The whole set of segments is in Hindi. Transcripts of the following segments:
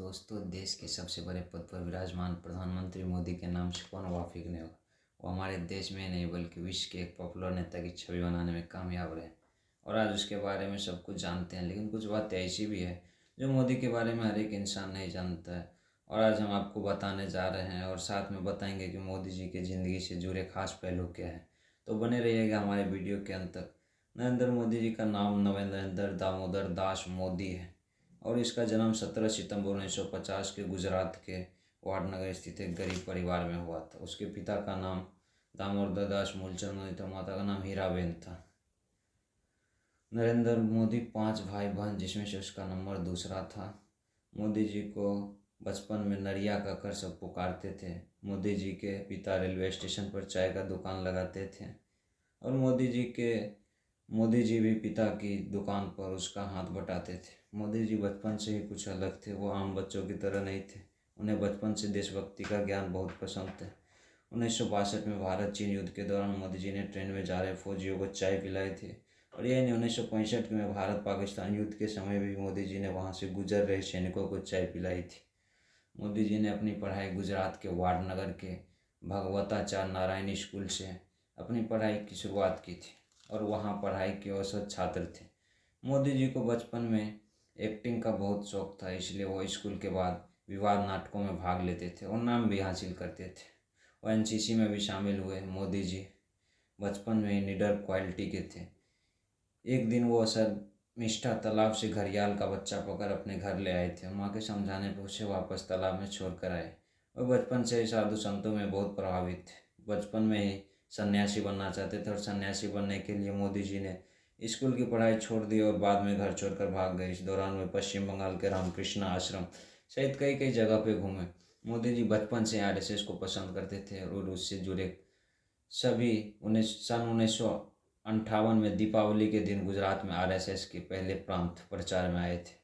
दोस्तों, देश के सबसे बड़े पद पर विराजमान प्रधानमंत्री मोदी के नाम से कौन वाकिफ नहीं होगा। वो हमारे देश में नहीं बल्कि विश्व के एक पॉपुलर नेता की छवि बनाने में कामयाब रहे और आज उसके बारे में सब कुछ जानते हैं। लेकिन कुछ बातें ऐसी भी है जो मोदी के बारे में हर एक इंसान नहीं जानता है और आज हम आपको बताने जा रहे हैं और साथ में बताएंगे कि मोदी जी के ज़िंदगी से जुड़े खास पहलू क्या हैं। तो बने रहिएगा हमारे वीडियो के अंत तक। नरेंद्र मोदी जी का नाम नरेंद्र दामोदर दास मोदी है और इसका जन्म 17 सितंबर 1950 के गुजरात के वाडनगर स्थित एक गरीब परिवार में हुआ था। उसके पिता का नाम दामोदर दास मूलचंद मोदी था, माता का नाम हीराबेन था। नरेंद्र मोदी 5 भाई बहन जिसमें से उसका नंबर दूसरा था। मोदी जी को बचपन में नरिया कहकर सब पुकारते थे। मोदी जी के पिता रेलवे स्टेशन पर चाय का दुकान लगाते थे और मोदी जी भी पिता की दुकान पर उसका हाथ बटाते थे। मोदी जी बचपन से ही कुछ अलग थे। वो आम बच्चों की तरह नहीं थे। उन्हें बचपन से देशभक्ति का ज्ञान बहुत पसंद था। 1962 में भारत चीन युद्ध के दौरान मोदी जी ने ट्रेन में जा रहे फौजियों को चाय पिलाई थी और यही नहीं, 1965 में भारत पाकिस्तान युद्ध के समय भी मोदी जी ने वहाँ से गुजर रहे सैनिकों को चाय पिलाई थी। मोदी जी ने अपनी पढ़ाई गुजरात के वाडनगर के भगवताचार्य नारायण स्कूल से अपनी पढ़ाई की शुरुआत की थी और वहाँ पढ़ाई के औसत छात्र थे। मोदी जी को बचपन में एक्टिंग का बहुत शौक था, इसलिए वो स्कूल के बाद विवाद नाटकों में भाग लेते थे और नाम भी हासिल करते थे। वो एनसीसी में भी शामिल हुए। मोदी जी बचपन में ही निडर क्वालिटी के थे। एक दिन वो मिष्ठा तालाब से घड़ियाल का बच्चा पकड़ अपने घर ले आए थे। माँ के समझाने पर उसे वापस तालाब में छोड़ कर आए। वो बचपन से ही साधु संतों में बहुत प्रभावित थे। बचपन में ही सन्यासी बनना चाहते थे और सन्यासी बनने के लिए मोदी जी ने स्कूल की पढ़ाई छोड़ दी और बाद में घर छोड़कर भाग गए। इस दौरान वे पश्चिम बंगाल के रामकृष्ण आश्रम सहित कई कई जगह पे घूमे। मोदी जी बचपन से आरएसएस को पसंद करते थे और उससे जुड़े सभी 1958 में दीपावली के दिन गुजरात में आरएसएस के पहले प्रांत प्रचार में आए थे।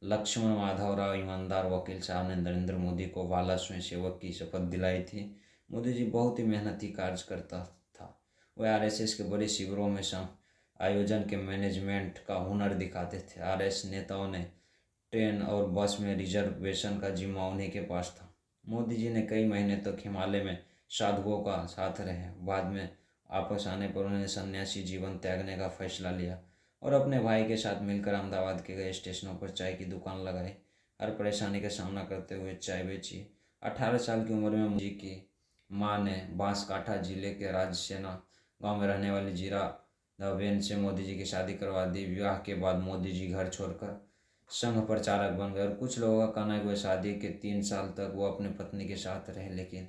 लक्ष्मण माधव राव ईमानदार वकील साहब ने नरेंद्र मोदी को वाला स्वयं सेवक की शपथ दिलाई थी। मोदी जी बहुत ही मेहनती कार्य करता था। वह आरएसएस के बड़े शिविरों में आयोजन के मैनेजमेंट का हुनर दिखाते थे। आरएसएस नेताओं ने ट्रेन और बस में रिजर्वेशन का जिम्मा उन्हीं के पास था। मोदी जी ने कई महीने तक हिमालय में साधुओं का साथ रहे। बाद में वापस आने पर उन्होंने सन्यासी जीवन त्यागने का फैसला लिया और अपने भाई के साथ मिलकर अहमदाबाद के कई स्टेशनों पर चाय की दुकान लगाई। हर परेशानी का सामना करते हुए चाय बेची। 18 साल की उम्र में मोदी की मां ने बांसकाठा जिले के राजसेना गांव में रहने वाली जीरा दवेन से मोदी जी की शादी करवा दी। विवाह के बाद मोदी जी घर छोड़कर संघ प्रचारक बन गए और कुछ लोगों का कहना है कि वह शादी के 3 साल तक वो अपनी पत्नी के साथ रहे। लेकिन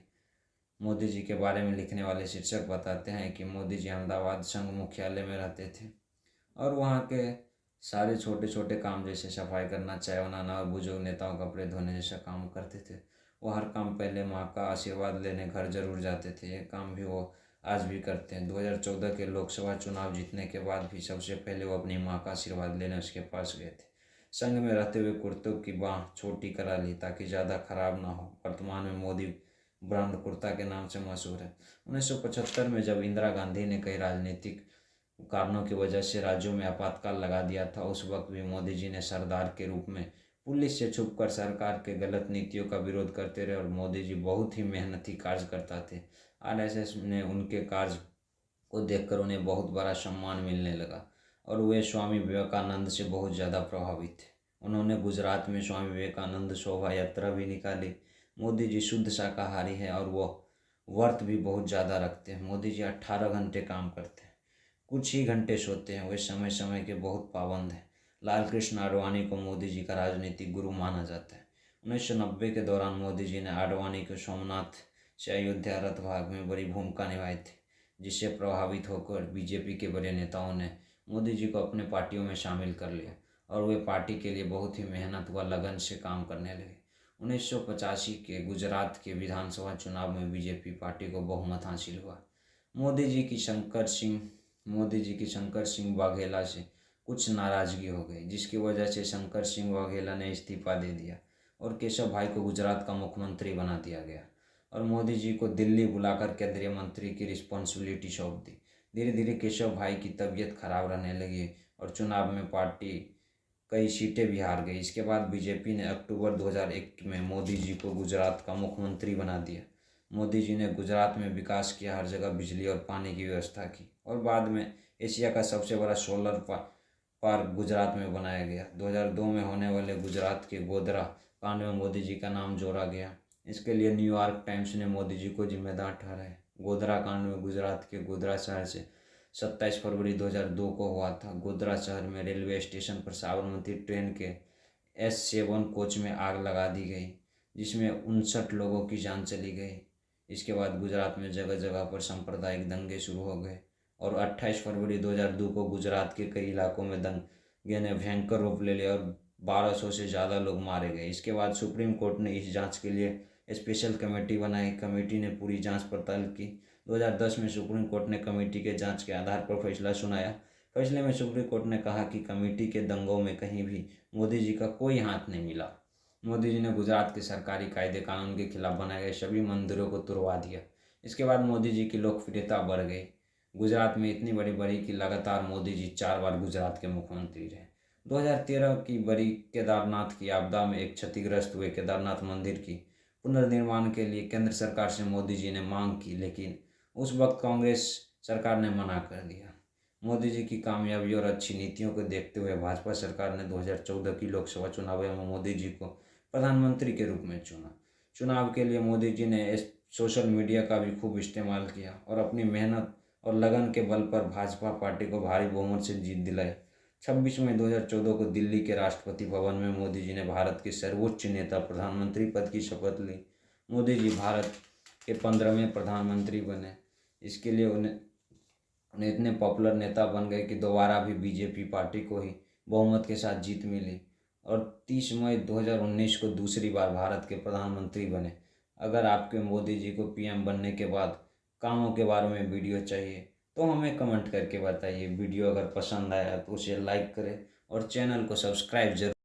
मोदी जी के बारे में लिखने वाले शीर्षक बताते हैं कि मोदी जी अहमदाबाद संघ मुख्यालय में रहते थे और वहाँ के सारे छोटे छोटे काम जैसे सफाई करना, चाय बनाना और बुजुर्ग नेताओं कपड़े धोने जैसा काम करते थे। वो हर काम पहले माँ का आशीर्वाद लेने घर जरूर जाते थे। ये काम भी वो आज भी करते हैं। 2014 के लोकसभा चुनाव जीतने के बाद भी सबसे पहले वो अपनी माँ का आशीर्वाद लेने उसके पास गए थे। संघ में रहते हुए कुर्तों की बाँह छोटी करा ली ताकि ज़्यादा खराब ना हो। वर्तमान में मोदी ब्रांड कुर्ता के नाम से मशहूर है। 1975 में जब इंदिरा गांधी ने कई राजनीतिक कारणों की वजह से राज्यों में आपातकाल लगा दिया था, उस वक्त भी मोदी जी ने सरदार के रूप में पुलिस से छुपकर सरकार के गलत नीतियों का विरोध करते रहे और मोदी जी बहुत ही मेहनती कार्य करता थे। आरएसएस ने उनके कार्य को देखकर उन्हें बहुत बड़ा सम्मान मिलने लगा और वे स्वामी विवेकानंद से बहुत ज़्यादा प्रभावित थे। उन्होंने गुजरात में स्वामी विवेकानंद शोभा यात्रा भी निकाली। मोदी जी शुद्ध शाकाहारी है और वो व्रत भी बहुत ज़्यादा रखते हैं। मोदी जी 18 घंटे काम करते हैं, कुछ ही घंटे सोते हैं। वे समय समय के बहुत पाबंद हैं। लाल कृष्ण आडवाणी को मोदी जी का राजनीतिक गुरु माना जाता है। 1990 के दौरान मोदी जी ने आडवाणी को सोमनाथ से अयोध्या रथ भाग में बड़ी भूमिका निभाई थी, जिससे प्रभावित होकर बीजेपी के बड़े नेताओं ने मोदी जी को अपने पार्टियों में शामिल कर लिया और वे पार्टी के लिए बहुत ही मेहनत व लगन से काम करने लगे। 1985 के गुजरात के विधानसभा चुनाव में बीजेपी पार्टी को बहुमत हासिल हुआ। मोदी जी की शंकर सिंह वाघेला से कुछ नाराजगी हो गई, जिसकी वजह से शंकर सिंह वाघेला ने इस्तीफा दे दिया और केशव भाई को गुजरात का मुख्यमंत्री बना दिया गया और मोदी जी को दिल्ली बुलाकर केंद्रीय मंत्री की रिस्पॉन्सिबिलिटी सौंप दी। धीरे धीरे केशव भाई की तबीयत खराब रहने लगी और चुनाव में पार्टी कई सीटें भी हार गई। इसके बाद बीजेपी ने अक्टूबर 2001 में मोदी जी को गुजरात का मुख्यमंत्री बना दिया। मोदी जी ने गुजरात में विकास किया, हर जगह बिजली और पानी की व्यवस्था की और बाद में एशिया का सबसे बड़ा सोलर पार्क गुजरात में बनाया गया। 2002 में होने वाले गुजरात के गोधरा कांड में मोदी जी का नाम जोड़ा गया। इसके लिए न्यूयॉर्क टाइम्स ने मोदी जी को जिम्मेदार ठहराया। गोधरा कांड में गुजरात के गोधरा शहर से 27 फरवरी 2002 को हुआ था। गोधरा शहर में रेलवे स्टेशन पर साबरमती ट्रेन के S7 कोच में आग लगा दी गई, जिसमें 59 लोगों की जान चली गई। इसके बाद गुजरात में जगह जगह पर सांप्रदायिक दंगे शुरू हो गए और 28 फरवरी 2002 को गुजरात के कई इलाकों में दंगे ने भयंकर रूप ले लिया और 1200 से ज़्यादा लोग मारे गए। इसके बाद सुप्रीम कोर्ट ने इस जांच के लिए स्पेशल कमेटी बनाई। कमेटी ने पूरी जांच पड़ताल की। 2010 में सुप्रीम कोर्ट ने कमेटी के जांच के आधार पर फैसला सुनाया। फैसले में सुप्रीम कोर्ट ने कहा कि कमेटी के दंगों में कहीं भी मोदी जी का कोई हाथ नहीं मिला। मोदी जी ने गुजरात के सरकारी कायदे कानून के खिलाफ बनाए गए सभी मंदिरों को तुड़वा दिया। इसके बाद मोदी जी की लोकप्रियता बढ़ गई। गुजरात में इतनी बड़ी बढ़ी कि लगातार मोदी जी 4 बार गुजरात के मुख्यमंत्री रहे। 2013 की बड़ी केदारनाथ की आपदा में एक क्षतिग्रस्त हुए केदारनाथ मंदिर की पुनर्निर्माण के लिए केंद्र सरकार से मोदी जी ने मांग की, लेकिन उस वक्त कांग्रेस सरकार ने मना कर दिया। मोदी जी की कामयाबी और अच्छी नीतियों को देखते हुए भाजपा सरकार ने 2014 की लोकसभा चुनाव में मोदी जी को प्रधानमंत्री के रूप में चुना। चुनाव के लिए मोदी जी ने सोशल मीडिया का भी खूब इस्तेमाल किया और अपनी मेहनत और लगन के बल पर भाजपा पार्टी को भारी बहुमत से जीत दिलाई। 26 मई 2014 को दिल्ली के राष्ट्रपति भवन में मोदी जी ने भारत के सर्वोच्च नेता प्रधानमंत्री पद की शपथ ली। मोदी जी भारत के 15वें प्रधानमंत्री बने। इसके लिए उन्हें इतने पॉपुलर नेता बन गए कि दोबारा भी बीजेपी पार्टी को ही बहुमत के साथ जीत मिली और 30 मई 2019 को दूसरी बार भारत के प्रधानमंत्री बने। अगर आपके मोदी जी को पीएम बनने के बाद कामों के बारे में वीडियो चाहिए तो हमें कमेंट करके बताइए। वीडियो अगर पसंद आया तो उसे लाइक करें और चैनल को सब्सक्राइब जरूर